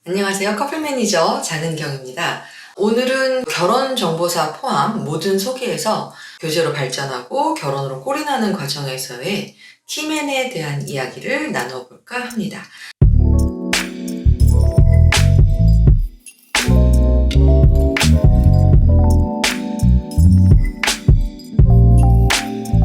안녕하세요. 커플 매니저 장은경입니다. 오늘은 결혼정보사 포함 모든 소개에서 교제로 발전하고 결혼으로 꼴이나는 과정에서의 키맨에 대한 이야기를 나눠볼까 합니다.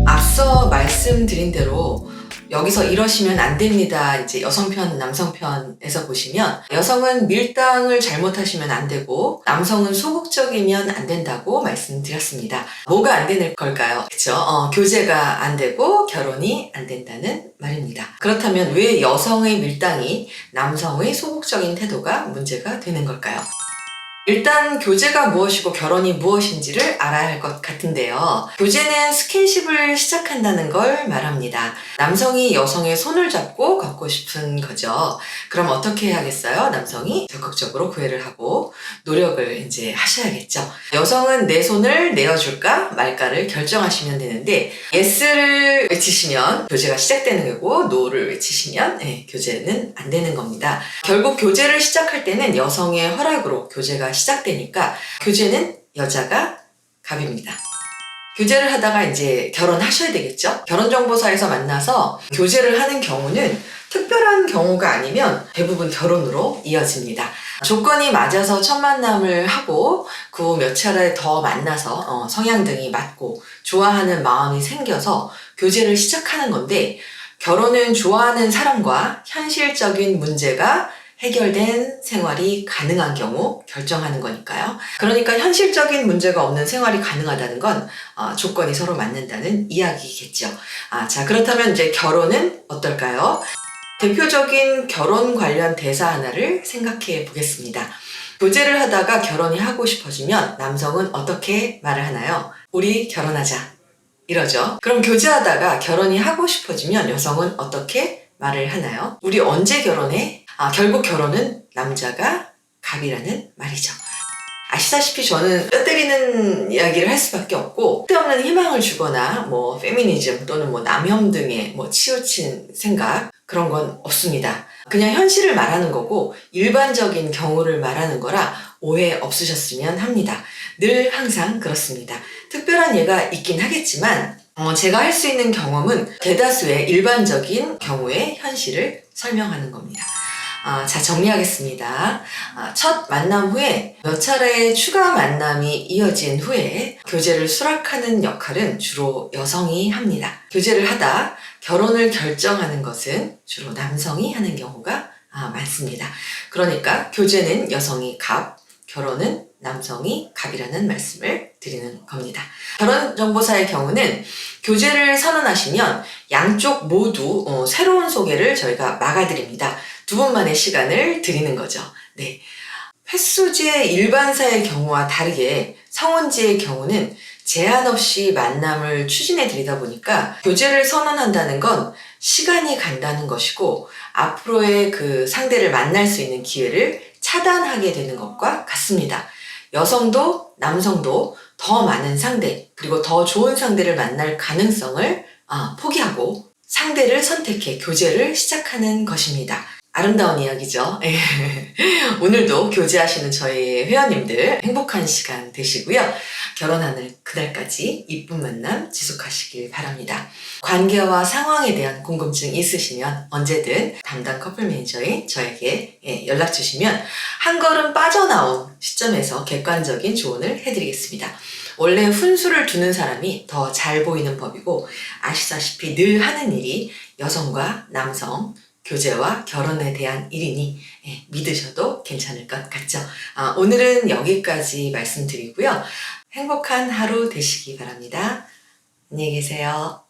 앞서 말씀드린 대로 여기서 이러시면 안 됩니다. 이제 여성편, 남성편에서 보시면 여성은 밀당을 잘못하시면 안 되고 남성은 소극적이면 안 된다고 말씀드렸습니다. 뭐가 안 되는 걸까요? 그쵸? 교제가 안 되고 결혼이 안 된다는 말입니다. 그렇다면 왜 여성의 밀당이 남성의 소극적인 태도가 문제가 되는 걸까요? 일단 교제가 무엇이고 결혼이 무엇인지를 알아야 할 것 같은데요. 교제는 스킨십을 시작한다는 걸 말합니다. 남성이 여성의 손을 잡고 걷고 싶은 거죠. 그럼 어떻게 해야겠어요? 남성이 적극적으로 구애를 하고 노력을 이제 하셔야겠죠. 여성은 내 손을 내어줄까 말까를 결정하시면 되는데 yes를 외치시면 교제가 시작되는 거고 no를 외치시면 교제는 안 되는 겁니다. 결국 교제를 시작할 때는 여성의 허락으로 교제가 시작되니까 교제는 여자가 갑입니다. 교제를 하다가 이제 결혼하셔야 되겠죠? 결혼정보사에서 만나서 교제를 하는 경우는 특별한 경우가 아니면 대부분 결혼으로 이어집니다. 조건이 맞아서 첫 만남을 하고 그 후 몇 차례 더 만나서 성향 등이 맞고 좋아하는 마음이 생겨서 교제를 시작하는 건데 결혼은 좋아하는 사람과 현실적인 문제가 해결된 생활이 가능한 경우 결정하는 거니까요. 그러니까 현실적인 문제가 없는 생활이 가능하다는 건 조건이 서로 맞는다는 이야기겠죠. 자, 그렇다면 이제 결혼은 어떨까요? 대표적인 결혼 관련 대사 하나를 생각해 보겠습니다. 교제를 하다가 결혼이 하고 싶어지면 남성은 어떻게 말을 하나요? 우리 결혼하자. 이러죠. 그럼 교제하다가 결혼이 하고 싶어지면 여성은 어떻게 말을 하나요? 우리 언제 결혼해? 결국 결혼은 남자가 갑이라는 말이죠. 아시다시피 저는 뼈 때리는 이야기를 할 수밖에 없고 쓸데없는 희망을 주거나 페미니즘 또는 남혐 등의 치우친 생각 그런 건 없습니다. 그냥 현실을 말하는 거고 일반적인 경우를 말하는 거라 오해 없으셨으면 합니다. 늘 항상 그렇습니다. 특별한 예가 있긴 하겠지만 제가 할 수 있는 경험은 대다수의 일반적인 경우의 현실을 설명하는 겁니다. 자, 정리하겠습니다. 첫 만남 후에 몇 차례의 추가 만남이 이어진 후에 교제를 수락하는 역할은 주로 여성이 합니다. 교제를 하다 결혼을 결정하는 것은 주로 남성이 하는 경우가 많습니다. 그러니까 교제는 여성이 갑, 결혼은 남성이 갑이라는 말씀을 드리는 겁니다. 결혼정보사의 경우는 교제를 선언하시면 양쪽 모두 새로운 소개를 저희가 막아드립니다. 2분만의 시간을 드리는 거죠. 네. 횟수제 일반사의 경우와 다르게 성혼지의 경우는 제한 없이 만남을 추진해 드리다 보니까 교제를 선언한다는 건 시간이 간다는 것이고 앞으로의 그 상대를 만날 수 있는 기회를 차단하게 되는 것과 같습니다. 여성도 남성도 더 많은 상대 그리고 더 좋은 상대를 만날 가능성을 포기하고 상대를 선택해 교제를 시작하는 것입니다. 아름다운 이야기죠. 오늘도 교제하시는 저희 회원님들 행복한 시간 되시고요. 결혼하는 그날까지 이쁜 만남 지속하시길 바랍니다. 관계와 상황에 대한 궁금증 있으시면 언제든 담당 커플 매니저인 저에게 연락 주시면 한 걸음 빠져나온 시점에서 객관적인 조언을 해드리겠습니다. 원래 훈수를 두는 사람이 더 잘 보이는 법이고 아시다시피 늘 하는 일이 여성과 남성 교제와 결혼에 대한 일이니 믿으셔도 괜찮을 것 같죠. 오늘은 여기까지 말씀드리고요. 행복한 하루 되시기 바랍니다. 안녕히 계세요.